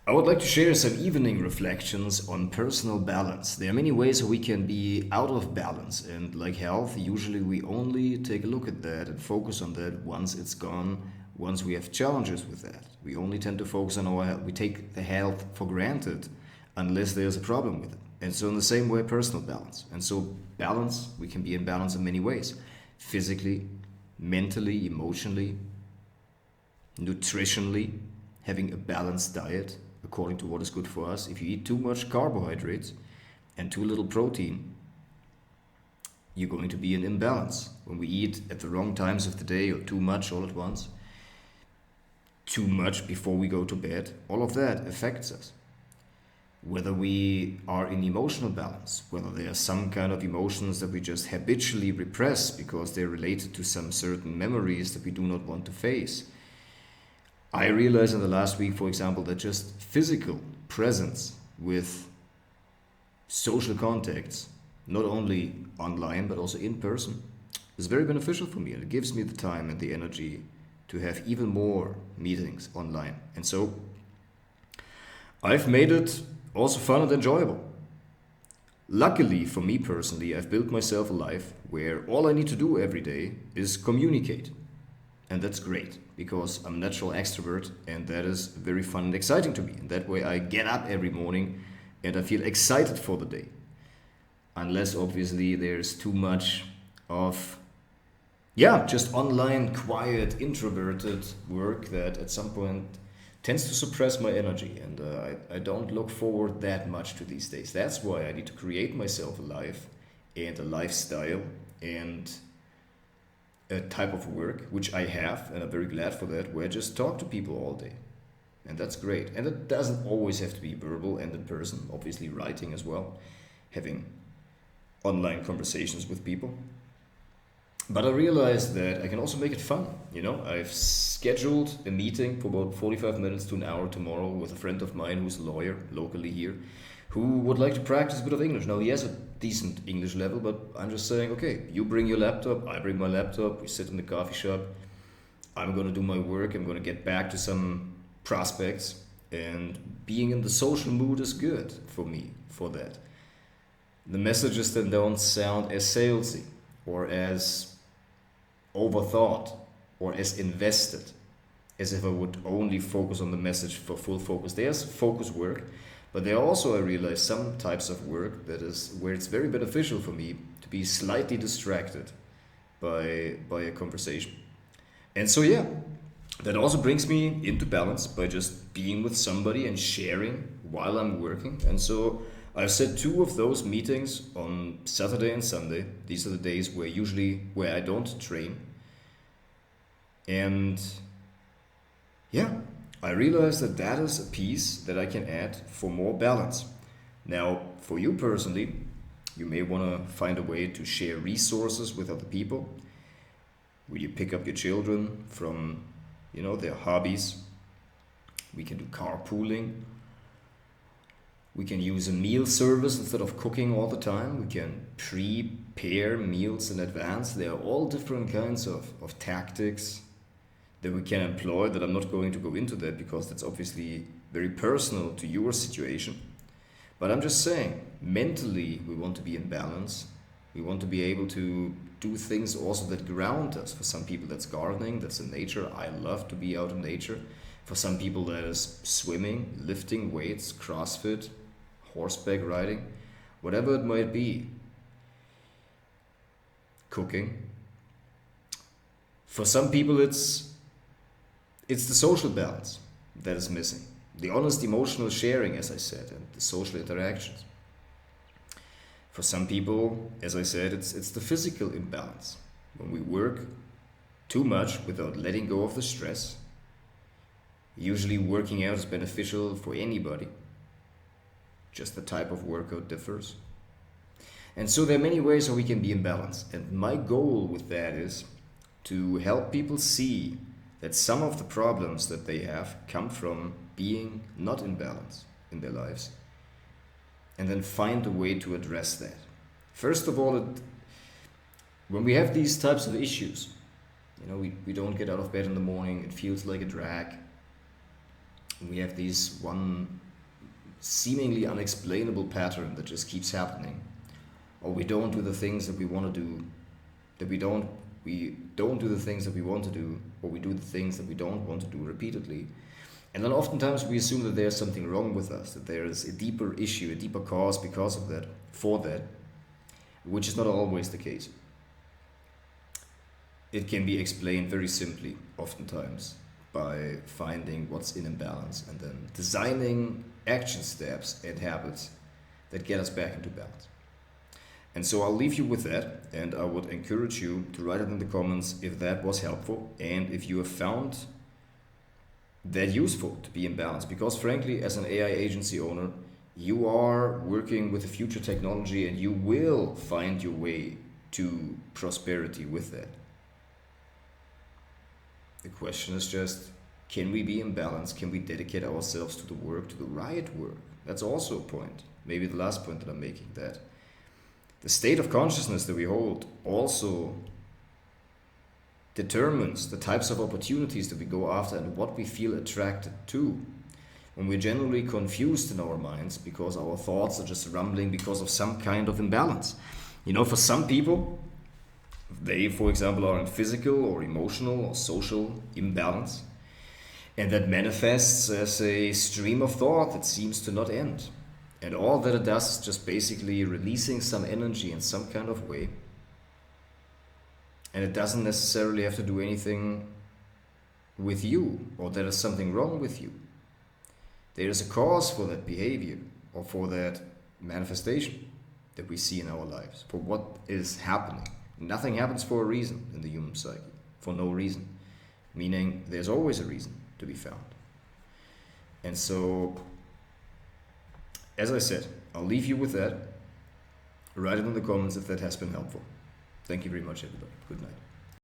I would like to share some evening reflections on personal balance. There are many ways we can be out of balance, and like health, usually we only take a look at that and focus on that once it's gone, once we have challenges with that. We only tend to focus on our health. We take the health for granted unless there's a problem with it. And so, in the same way, personal balance. And so, balance, we can be in balance in many ways: physically, mentally, emotionally, nutritionally, having a balanced diet according to what is good for us. If you eat too much carbohydrates and too little protein, you're going to be in imbalance. When we eat at the wrong times of the day or too much all at once, too much before we go to bed, all of that affects us. Whether we are in emotional balance, whether there are some kind of emotions that we just habitually repress because they're related to some certain memories that we do not want to face. I realized in the last week, for example, that just physical presence with social contacts, not only online but also in person, is very beneficial for me, and it gives me the time and the energy to have even more meetings online. And so I've made it also fun and enjoyable. Luckily for me personally, I've built myself a life where all I need to do every day is communicate. And that's great because I'm a natural extrovert, and that is very fun and exciting to me. And that way I get up every morning and I feel excited for the day. Unless obviously there's too much of, yeah, just online, quiet, introverted work that at some point tends to suppress my energy. And I don't look forward that much to these days. That's why I need to create myself a life and a lifestyle and a type of work, which I have, and I'm very glad for that, where I just talk to people all day. And that's great. And it doesn't always have to be verbal and in person, obviously writing as well, having online conversations with people. But I realized that I can also make it fun. I've scheduled a meeting for about 45 minutes to an hour tomorrow with a friend of mine who's a lawyer locally here, who would like to practice a bit of English. Now, he has a decent English level, but I'm just saying, okay, you bring your laptop, I bring my laptop, we sit in the coffee shop, I'm going to do my work, I'm going to get back to some prospects, and being in the social mood is good for me for that. The messages that don't sound as salesy or as overthought or as invested as if I would only focus on the message for full focus. There's focus work, but there are also, I realize, some types of work that is where it's very beneficial for me to be slightly distracted by a conversation. And so yeah, that also brings me into balance by just being with somebody and sharing while I'm working. And so I've set two of those meetings on Saturday and Sunday. These are the days where I don't train. And yeah, I realized that that is a piece that I can add for more balance. Now, for you personally, you may want to find a way to share resources with other people. Will you pick up your children from, their hobbies? We can do carpooling. We can use a meal service instead of cooking all the time. We can prepare meals in advance. There are all different kinds of tactics that we can employ that I'm not going to go into that because that's obviously very personal to your situation. But I'm just saying, mentally, we want to be in balance. We want to be able to do things also that ground us. For some people, that's gardening, that's in nature. I love to be out in nature. For some people, that is swimming, lifting weights, CrossFit, horseback riding, whatever it might be. Cooking. For some people, it's the social balance that is missing. The honest emotional sharing, as I said, and the social interactions. For some people, as I said, it's the physical imbalance. When we work too much without letting go of the stress, usually working out is beneficial for anybody. Just the type of workout differs. And so there are many ways how we can be in balance. And my goal with that is to help people see that some of the problems that they have come from being not in balance in their lives, and then find a way to address that. First of all, when we have these types of issues, we don't get out of bed in the morning, it feels like a drag. we have this one seemingly unexplainable pattern that just keeps happening, or we don't do the things that we want to do, we don't do the things that we want to do, or we do the things that we don't want to do repeatedly. And then oftentimes we assume that there's something wrong with us, that there is a deeper issue, a deeper cause because of that, for that, which is not always the case. It can be explained very simply, oftentimes, by finding what's in imbalance and then designing action steps and habits that get us back into balance. And so I'll leave you with that, and I would encourage you to write it in the comments if that was helpful and if you have found that useful to be in balance. Because frankly, as an AI agency owner, you are working with the future technology and you will find your way to prosperity with that. The question is just, can we be in balance? Can we dedicate ourselves to the work, to the right work? That's also a point. Maybe the last point that I'm making, that the state of consciousness that we hold also determines the types of opportunities that we go after and what we feel attracted to. When we're generally confused in our minds because our thoughts are just rumbling because of some kind of imbalance. For some people, they, for example, are in physical or emotional or social imbalance, and that manifests as a stream of thought that seems to not end. And all that it does is just basically releasing some energy in some kind of way. And it doesn't necessarily have to do anything with you, or there is something wrong with you. There is a cause for that behavior or for that manifestation that we see in our lives, for what is happening. Nothing happens for a reason in the human psyche, for no reason. Meaning there's always a reason to be found. And so, as I said, I'll leave you with that. Write it in the comments if that has been helpful. Thank you very much, everybody. Good night.